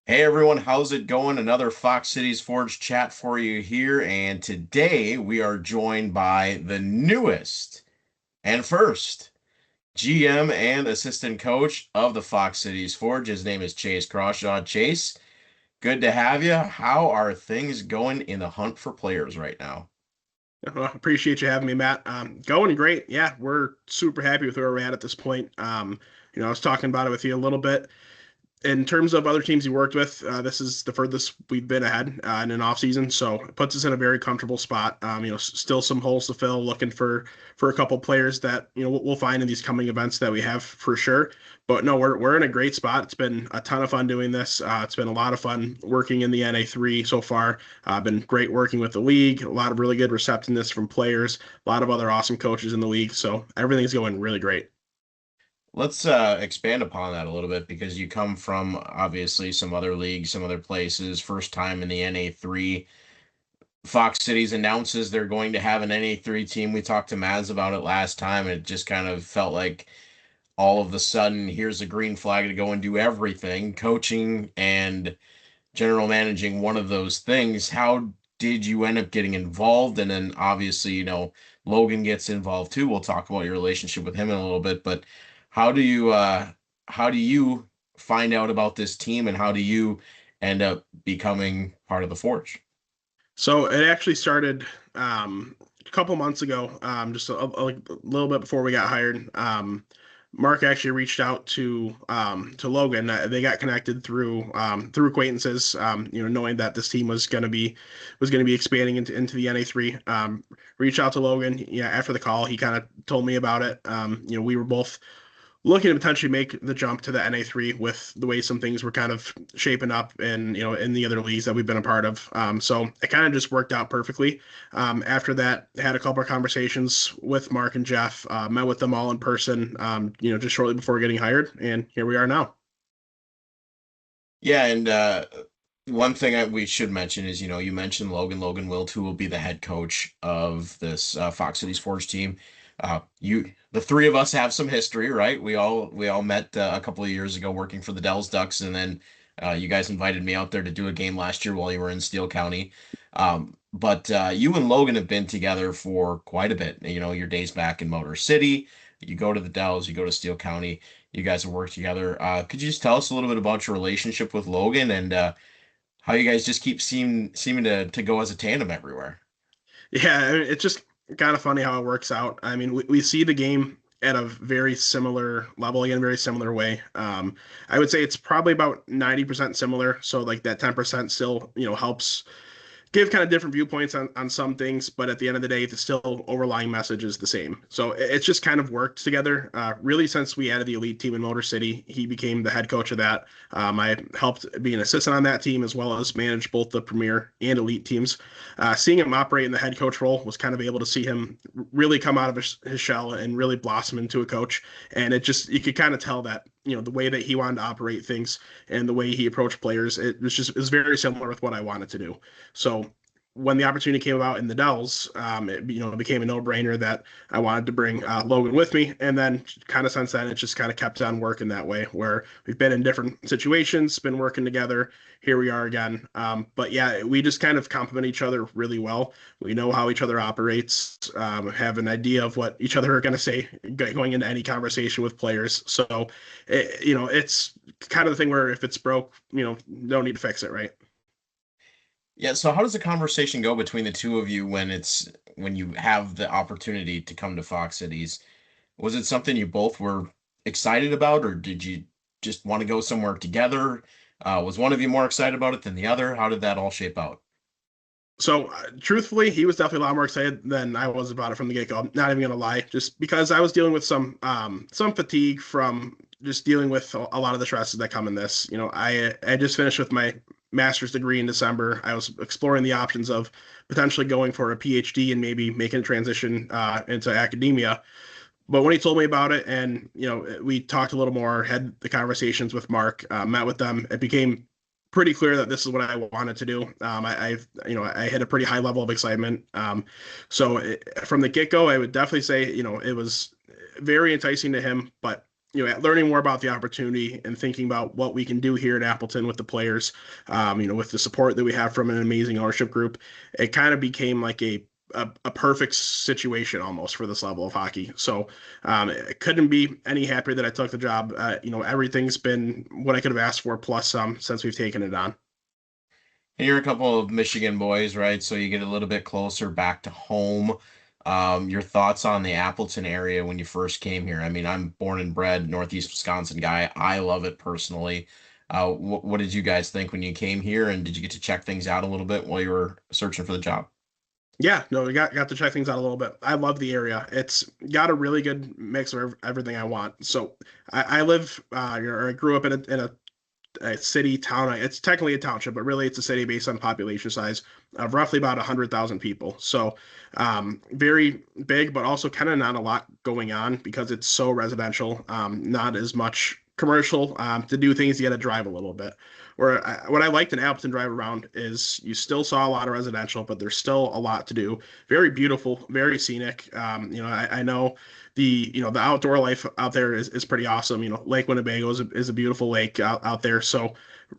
Hey everyone, how's it going? Another Fox Cities Forge chat for you here, and today we are joined by the newest and first GM and assistant coach of the Fox Cities Forge. His name is Chase Crawshaw. Chase, good to have you. How are things going in the hunt for players right now? Well, appreciate you having me, Matt. Going great. Yeah, we're super happy with where we're at this point. I was talking about it with you a little bit. In terms of other teams you worked with, this is the furthest we've been ahead in an off season, so it puts us in a very comfortable spot. Still some holes to fill, looking for a couple players that we'll find in these coming events that we have for sure. But no, we're in a great spot. It's been a ton of fun doing this. It's been a lot of fun working in the NA3 so far. Been great working with the league. A lot of really good receptiveness from players. A lot of other awesome coaches in the league. So everything's going really great. Let's expand upon that a little bit because you come from obviously some other leagues, some other places, first time in the NA3. Fox Cities announces they're going to have an NA3 team. We talked to Maz about it last time. It just kind of felt like all of a sudden, here's a green flag to go and do everything. Coaching and general managing, one of those things. How did you end up getting involved? And then obviously, Logan gets involved too. We'll talk about your relationship with him in a little bit, but how do you uh how do you find out about this team and how do you end up becoming part of the Forge? So it actually started a couple months ago, just like a little bit before we got hired. Mark actually reached out to Logan. They got connected through acquaintances. Knowing that this team was gonna be expanding into the NA3. Reached out to Logan. Yeah, after the call, he kind of told me about it. We were both looking to potentially make the jump to the NA3 with the way some things were kind of shaping up and in the other leagues that we've been a part of. So it kind of just worked out perfectly. After that, had a couple of conversations with Mark and Jeff, met with them all in person, just shortly before getting hired, and here we are now. Yeah, and one thing we should mention is, you mentioned Logan Wilt, who will be the head coach of this Fox Cities Forge team. The three of us have some history, right? We all met a couple of years ago working for the Dells Ducks, and then you guys invited me out there to do a game last year while you were in Steele County. But you and Logan have been together for quite a bit. Your days back in Motor City, you go to the Dells, you go to Steele County. You guys have worked together. Could you just tell us a little bit about your relationship with Logan and how you guys just keep seeming to go as a tandem everywhere? Yeah, I mean, it's just kind of funny how it works out. I mean, we see the game at a very similar level, again, very similar way. I would say it's probably about 90% similar. So like that 10% still, helps give kind of different viewpoints on some things, but at the end of the day, the still overlying message is the same. So it's just kind of worked together. Really, since we added the elite team in Motor City, he became the head coach of that. I helped be an assistant on that team as well as manage both the premier and elite teams. Seeing him operate in the head coach role was kind of able to see him really come out of his shell and really blossom into a coach. And you could kind of tell that the way that he wanted to operate things and the way he approached players, it was very similar with what I wanted to do. So when the opportunity came about in the Dells, it became a no-brainer that I wanted to bring Logan with me. And then kind of since then, it just kind of kept on working that way where we've been in different situations, been working together. Here we are again. But yeah, we just kind of complement each other really well. We know how each other operates, have an idea of what each other are going to say going into any conversation with players. So, it's kind of the thing where if it's broke, no need to fix it, right? Yeah, so how does the conversation go between the two of you when you have the opportunity to come to Fox Cities? Was it something you both were excited about, or did you just want to go somewhere together? Was one of you more excited about it than the other? How did that all shape out? So, truthfully, he was definitely a lot more excited than I was about it from the get go. Not even gonna lie, just because I was dealing with some fatigue from just dealing with a lot of the stresses that come in this. I just finished with my master's degree in December. I was exploring the options of potentially going for a PhD and maybe making a transition into academia. But when he told me about it, and we talked a little more, had the conversations with Mark, met with them, it became pretty clear that this is what I wanted to do. I had a pretty high level of excitement. From the get go, I would definitely say it was very enticing to him, but learning more about the opportunity and thinking about what we can do here at Appleton with the players, with the support that we have from an amazing ownership group, it kind of became like a perfect situation almost for this level of hockey. So it couldn't be any happier that I took the job. Everything's been what I could have asked for plus some since we've taken it on. And you're a couple of Michigan boys, right? So you get a little bit closer back to home. Your thoughts on the Appleton area when you first came here? I mean, I'm born and bred Northeast Wisconsin guy. I love it personally. What did you guys think when you came here, and did you get to check things out a little bit while you were searching for the job? Yeah, no, we got to check things out a little bit. I love the area. It's got a really good mix of everything I want. So I live, or I grew up in a city town. It's technically a township, but really it's a city based on population size of roughly about 100,000 people. So very big, but also kind of not a lot going on because it's so residential. Not as much commercial. To do things, you got to drive a little bit. What I liked in Appleton drive around is you still saw a lot of residential, but there's still a lot to do. Very beautiful, very scenic. I know the outdoor life out there is pretty awesome. Lake Winnebago is a beautiful lake out there. So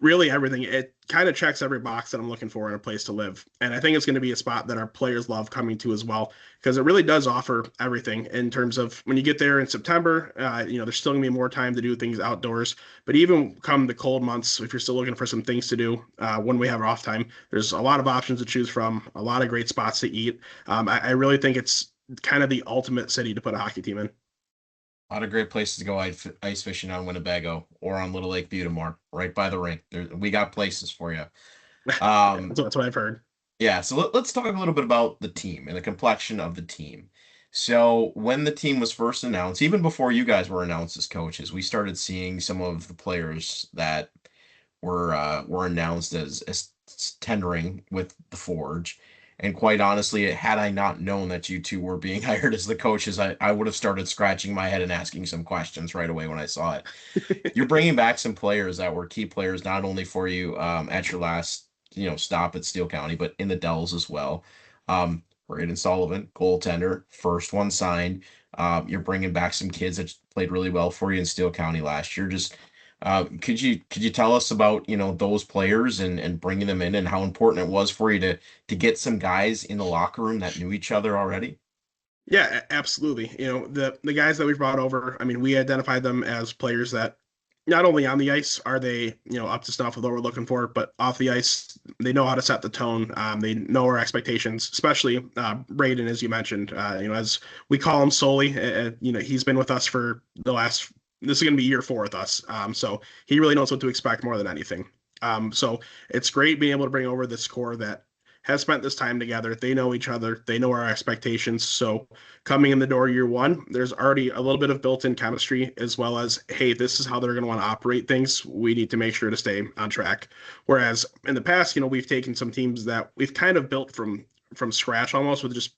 really everything, it kind of checks every box that I'm looking for in a place to live. And I think it's going to be a spot that our players love coming to as well, because it really does offer everything in terms of when you get there in September, there's still going to be more time to do things outdoors. But even come the cold months, if you're still looking for some things to do when we have off time, there's a lot of options to choose from, a lot of great spots to eat. I really think it's kind of the ultimate city to put a hockey team in. A lot of great places to go ice fishing on Winnebago or on Little Lake Butamore, right by the rink. We got places for you. Um, That's what I've heard. Yeah, so let's talk a little bit about the team and the complexion of the team. So when the team was first announced, even before you guys were announced as coaches, we started seeing some of the players that were announced as tendering with the Forge. And quite honestly, had I not known that you two were being hired as the coaches, I would have started scratching my head and asking some questions right away when I saw it. You're bringing back some players that were key players not only for you at your last stop at Steele County, but in the Dells as well. Braden Sullivan, goaltender, first one signed. You're bringing back some kids that played really well for you in Steele County last year. Just could you tell us about those players and bringing them in and how important it was for you to get some guys in the locker room that knew each other already? Yeah, absolutely. The guys that we've brought over, I mean, we identified them as players that not only on the ice are they, up to snuff with what we're looking for, but off the ice, they know how to set the tone. They know our expectations, especially Braden, as you mentioned. As we call him solely, he's been with us for this is going to be year 4 with us. So he really knows what to expect more than anything. So it's great being able to bring over this core that has spent this time together. They know each other. They know our expectations. So coming in the door year 1, there's already a little bit of built-in chemistry as well as, hey, this is how they're going to want to operate things. We need to make sure to stay on track. Whereas in the past, we've taken some teams that we've kind of built from scratch almost with just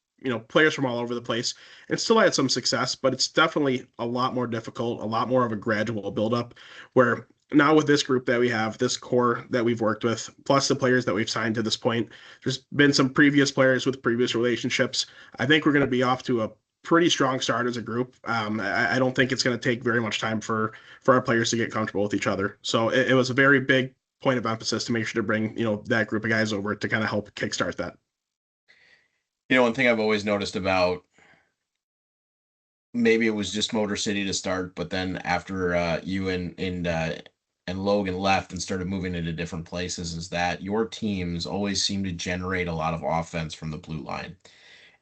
players from all over the place and still had some success, but it's definitely a lot more difficult, a lot more of a gradual buildup where now with this group that we have, this core that we've worked with, plus the players that we've signed to this point, there's been some previous players with previous relationships. I think we're going to be off to a pretty strong start as a group. I don't think it's going to take very much time for our players to get comfortable with each other. So it was a very big point of emphasis to make sure to bring that group of guys over to kind of help kickstart that. One thing I've always noticed about maybe it was just Motor City to start, but then after you and Logan left and started moving into different places, is that your teams always seem to generate a lot of offense from the blue line.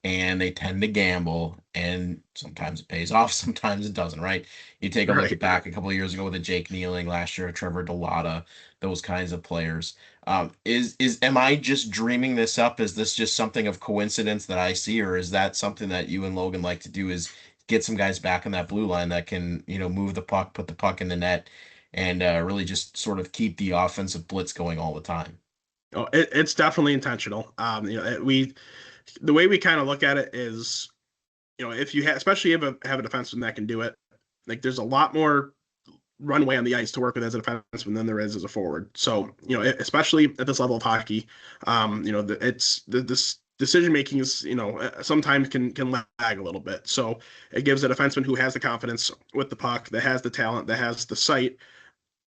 And they tend to gamble, and sometimes it pays off, sometimes it doesn't, right? You take a look Right. back a couple of years ago with a Jake Nealing, last year, Trevor Delata, those kinds of players. Am I just dreaming this up? Is this just something of coincidence that I see, or is that something that you and Logan like to do? Is get some guys back on that blue line that can move the puck, put the puck in the net, and really just sort of keep the offensive blitz going all the time. Oh, it's definitely intentional. The way we kind of look at it is, if you especially have a defenseman that can do it, like there's a lot more runway on the ice to work with as a defenseman than there is as a forward. So, especially at this level of hockey, it's this decision making is, sometimes can lag a little bit. So it gives a defenseman who has the confidence with the puck, that has the talent, that has the sight,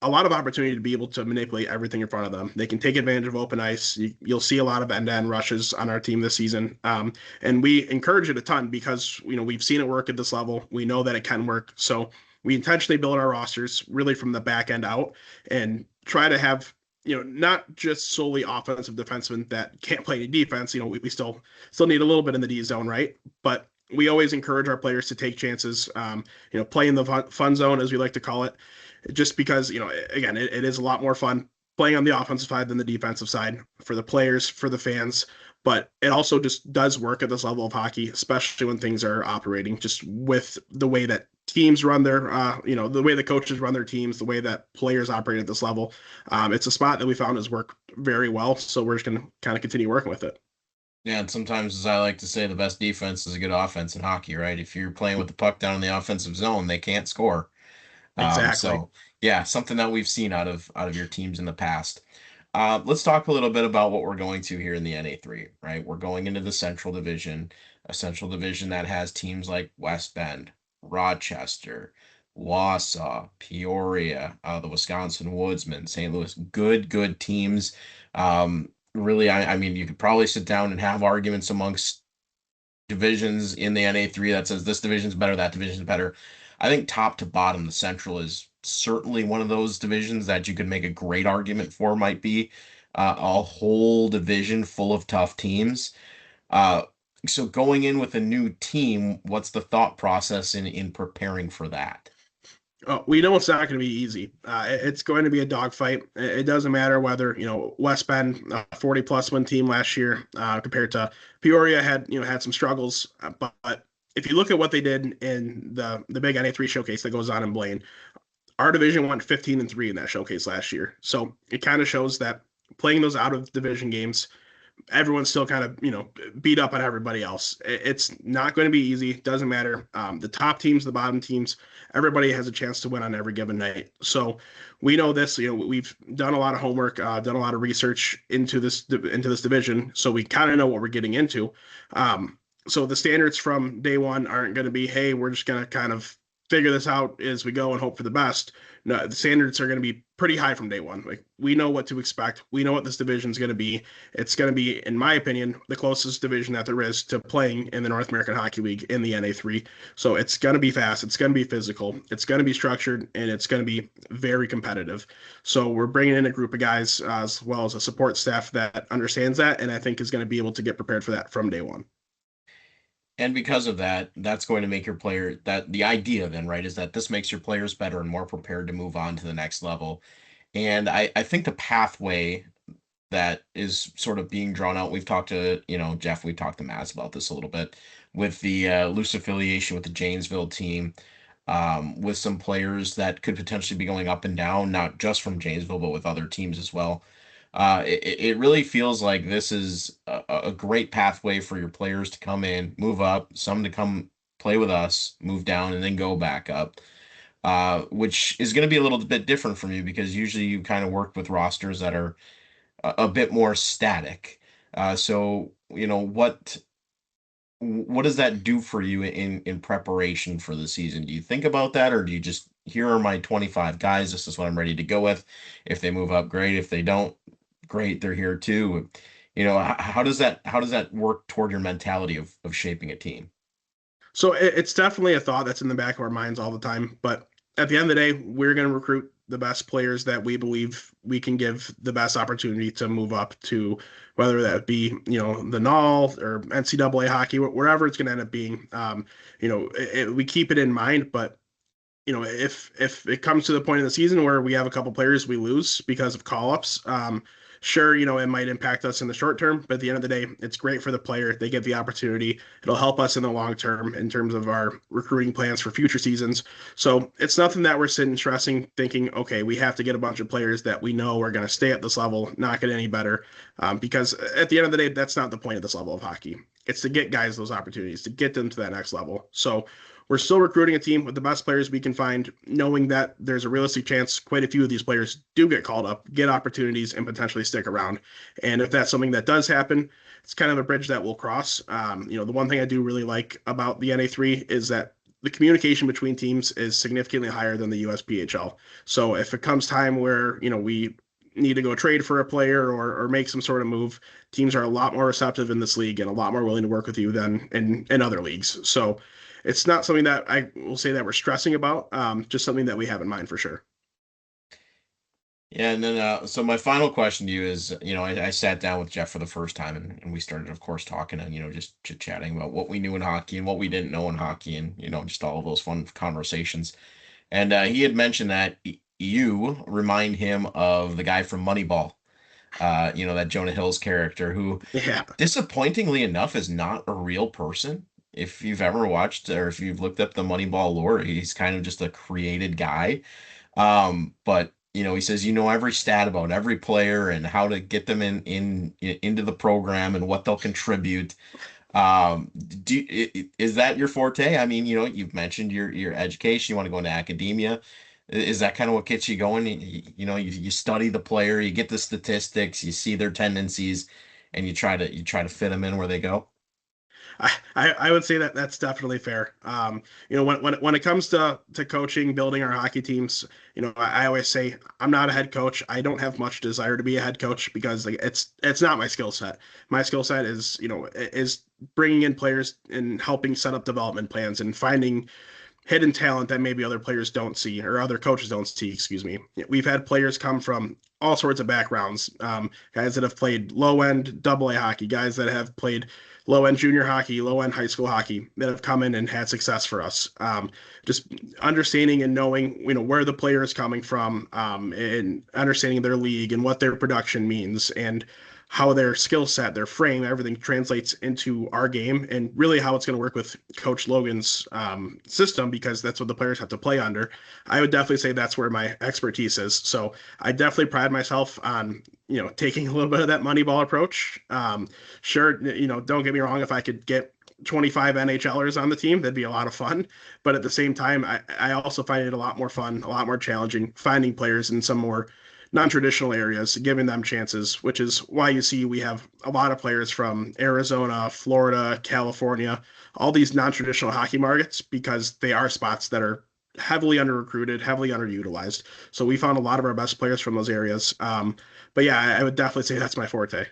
a lot of opportunity to be able to manipulate everything in front of them. They can take advantage of open ice. You'll see a lot of end-to-end rushes on our team this season, and we encourage it a ton because we've seen it work at this level. We know that it can work, so we intentionally build our rosters really from the back end out and try to have not just solely offensive defensemen that can't play any defense. We still need a little bit in the D zone, right? But we always encourage our players to take chances, play in the fun zone, as we like to call it, just because, again, it is a lot more fun playing on the offensive side than the defensive side for the players, for the fans. But it also just does work at this level of hockey, especially when things are operating just with the way that teams run their, the way the coaches run their teams, the way that players operate at this level. It's a spot that we found has worked very well. So we're just going to kind of continue working with it. Yeah, and sometimes, as I like to say, the best defense is a good offense in hockey, right? If you're playing with the puck down in the offensive zone, they can't score. Exactly. So yeah, something that we've seen out of your teams in the past. Let's talk a little bit about what we're going to here in the NA3, right? We're going into the Central Division, a Central Division that has teams like West Bend, Rochester, Wausau, Peoria, the Wisconsin Woodsmen, St. Louis. Good teams. Really, I mean, you could probably sit down and have arguments amongst divisions in the NA3 that says this division's better, that division's better. I think top to bottom, the Central is certainly one of those divisions that you could make a great argument for might be a whole division full of tough teams. Uh, so going in with a new team, what's the thought process in preparing for that? Oh, we know it's not going to be easy. It's going to be a dogfight. It doesn't matter whether West Bend, 40+ win team last year, compared to Peoria had some struggles. But if you look at what they did in the big NA3 showcase that goes on in Blaine, our division went 15-3 in that showcase last year. So it kind of shows that playing those out of division games, everyone's still kind of beat up on everybody else. It's not going to be easy. It doesn't matter. The top teams, the bottom teams, everybody has a chance to win on every given night. So we know this. We've done a lot of homework, done a lot of research into this division, so we kind of know what we're getting into. So the standards from day one aren't going to be, hey, we're just going to kind of figure this out as we go and hope for the best. No, the standards are going to be pretty high from day one. Like, we know what to expect. We know what this division is going to be. It's going to be, in my opinion, the closest division that there is to playing in the North American Hockey League in the NA3. So it's going to be fast. It's going to be physical. It's going to be structured, and it's going to be very competitive. So we're bringing in a group of guys as well as a support staff that understands that, and I think is going to be able to get prepared for that from day one. And because of that, that's going to make your player that the idea then, right, is that this makes your players better and more prepared to move on to the next level. And I think the pathway that is sort of being drawn out, we've talked to, Jeff, we talked to Maz about this a little bit with the loose affiliation with the Janesville team, with some players that could potentially be going up and down, not just from Janesville, but with other teams as well. It really feels like this is a great pathway for your players to come in, move up, some to come play with us, move down, and then go back up, which is going to be a little bit different from you because usually you kind of work with rosters that are a bit more static. So, what does that do for you in preparation for the season? Do you think about that, or do you just, here are my 25 guys, this is what I'm ready to go with? If they move up, great. If they don't, great, they're here too. How does that work toward your mentality of shaping a team? So it's definitely a thought that's in the back of our minds all the time. But at the end of the day, we're going to recruit the best players that we believe we can give the best opportunity to move up to, whether that be, the NAL or NCAA hockey, wherever it's going to end up being. We keep it in mind, but if it comes to the point in the season where we have a couple players we lose because of call-ups, sure, it might impact us in the short term, but at the end of the day, it's great for the player. They get the opportunity. It'll help us in the long term in terms of our recruiting plans for future seasons. So it's nothing that we're sitting stressing, thinking, okay, we have to get a bunch of players that we know are going to stay at this level, not get any better, because at the end of the day, that's not the point of this level of hockey. It's to get guys those opportunities, to get them to that next level. So we're still recruiting a team with the best players we can find, knowing that there's a realistic chance quite a few of these players do get called up, get opportunities, and potentially stick around. And if that's something that does happen, it's kind of a bridge that we'll cross. The one thing I do really like about the NA3 is that the communication between teams is significantly higher than the USPHL. So if it comes time where, we need to go trade for a player or make some sort of move, teams are a lot more receptive in this league and a lot more willing to work with you than in other leagues. So it's not something that I will say that we're stressing about, just something that we have in mind for sure. Yeah, and then so my final question to you is, I sat down with Jeff for the first time, and we started, of course, talking and just chit chatting about what we knew in hockey and what we didn't know in hockey, and just all of those fun conversations. And he had mentioned that you remind him of the guy from Moneyball, that Jonah Hill's character, who Yeah. disappointingly enough is not a real person. If you've ever watched or if you've looked up the Moneyball lore, he's kind of just a created guy. But he says every stat about every player and how to get them into the program and what they'll contribute. Is that your forte? I mean, you've mentioned your education, you want to go into academia. Is that kind of what gets you going? You study the player, you get the statistics, you see their tendencies, and you try to fit them in where they go. I would say that that's definitely fair. When it comes to coaching, building our hockey teams, I always say I'm not a head coach. I don't have much desire to be a head coach because like it's not my skill set. My skill set is bringing in players and helping set up development plans and finding hidden talent that maybe other players don't see or other coaches don't see. Excuse me. We've had players come from all sorts of backgrounds. Guys that have played low end AA hockey, guys that have played low end junior hockey, low end high school hockey that have come in and had success for us. Just understanding and knowing where the player is coming from, and understanding their league and what their production means and how their skill set, their frame, everything translates into our game, and really how it's going to work with Coach Logan's system, because that's what the players have to play under. I would definitely say that's where my expertise is. So I definitely pride myself on taking a little bit of that Moneyball approach. Sure, don't get me wrong. If I could get 25 NHLers on the team, that'd be a lot of fun. But at the same time, I also find it a lot more fun, a lot more challenging finding players in some more non-traditional areas, giving them chances, which is why you see we have a lot of players from Arizona, Florida, California, all these non-traditional hockey markets, because they are spots that are heavily under-recruited, heavily underutilized. So we found a lot of our best players from those areas. But yeah, I would definitely say that's my forte.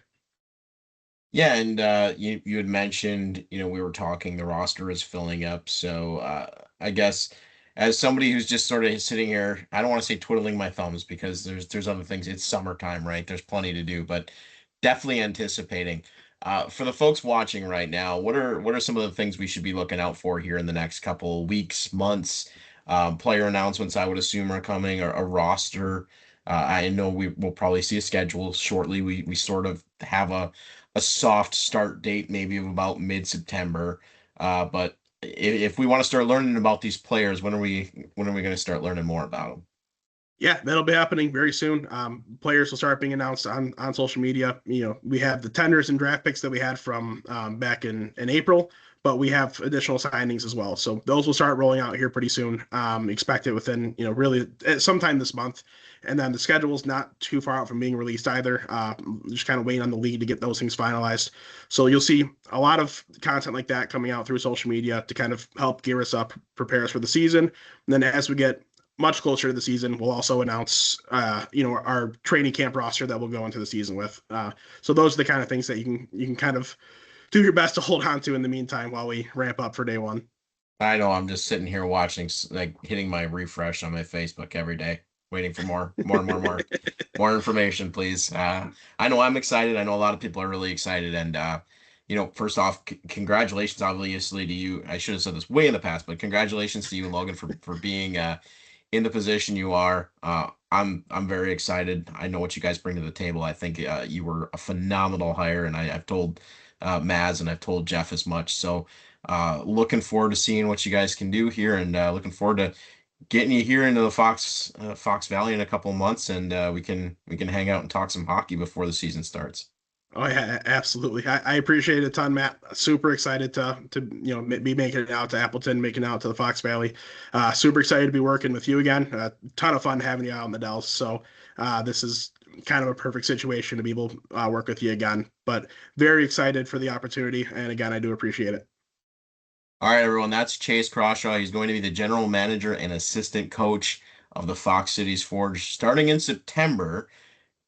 Yeah, and you had mentioned, we were talking, the roster is filling up. So I guess as somebody who's just sort of sitting here, I don't want to say twiddling my thumbs because there's other things. It's summertime, right? There's plenty to do, but definitely anticipating. For the folks watching right now, what are some of the things we should be looking out for here in the next couple weeks, months? Player announcements, I would assume, are coming, or a roster. I know we will probably see a schedule shortly. We sort of have a soft start date, maybe of about mid-September. But if we want to start learning about these players, when are we going to start learning more about them? Yeah, that'll be happening very soon. Players will start being announced on social media. We have the tenders and draft picks that we had from back in April, but we have additional signings as well. So those will start rolling out here pretty soon. Expect it within, really sometime this month. And then the schedule is not too far out from being released either. Just kind of waiting on the league to get those things finalized. So you'll see a lot of content like that coming out through social media to kind of help gear us up, prepare us for the season. And then as we get much closer to the season, we'll also announce, our training camp roster that we'll go into the season with. So those are the kind of things that you can kind of do your best to hold on to in the meantime while we ramp up for day one. I know I'm just sitting here watching, like hitting my refresh on my Facebook every day, waiting for more information, please. I know I'm excited. I know a lot of people are really excited, and first off, congratulations, obviously, to you. I should have said this way in the past, but congratulations to you, Logan, for being in the position you are. I'm very excited. I know what you guys bring to the table. I think you were a phenomenal hire, and I've told Maz and I've told Jeff as much. So looking forward to seeing what you guys can do here, and looking forward to getting you here into the Fox Valley in a couple of months, and we can hang out and talk some hockey before the season starts. Oh yeah, absolutely. I appreciate it a ton, Matt. Super excited to be making it out to Appleton, making it out to the Fox Valley. Super excited to be working with you again. A ton of fun having you out in the Dells. So this is kind of a perfect situation to be able to work with you again. But very excited for the opportunity, and again, I do appreciate it. All right, everyone, that's Chase Crawshaw. He's going to be the general manager and assistant coach of the Fox Cities Forge starting in September.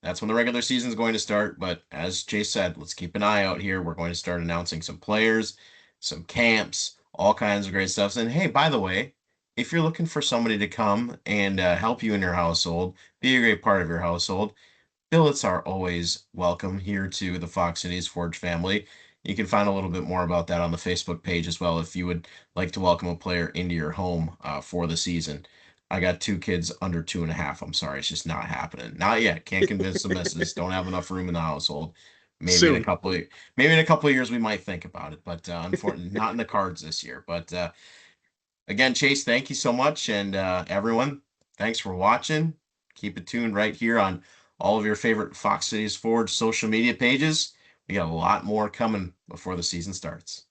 That's when the regular season is going to start. But as Chase said, let's keep an eye out here. We're going to start announcing some players, some camps, all kinds of great stuff. And hey, by the way, if you're looking for somebody to come and help you in your household, be a great part of your household, billets are always welcome here to the Fox Cities Forge family. You can find a little bit more about that on the Facebook page as well if you would like to welcome a player into your home for the season. I got two kids under 2.5. I'm sorry, it's just not happening. Not yet. Can't convince the missus. Don't have enough room in the household. Maybe in a Soon. couple of maybe in a couple of years we might think about it, but unfortunately not in the cards this year. But again, Chase, thank you so much, and everyone, thanks for watching. Keep it tuned right here on all of your favorite Fox Cities Forge social media pages. We got a lot more coming before the season starts.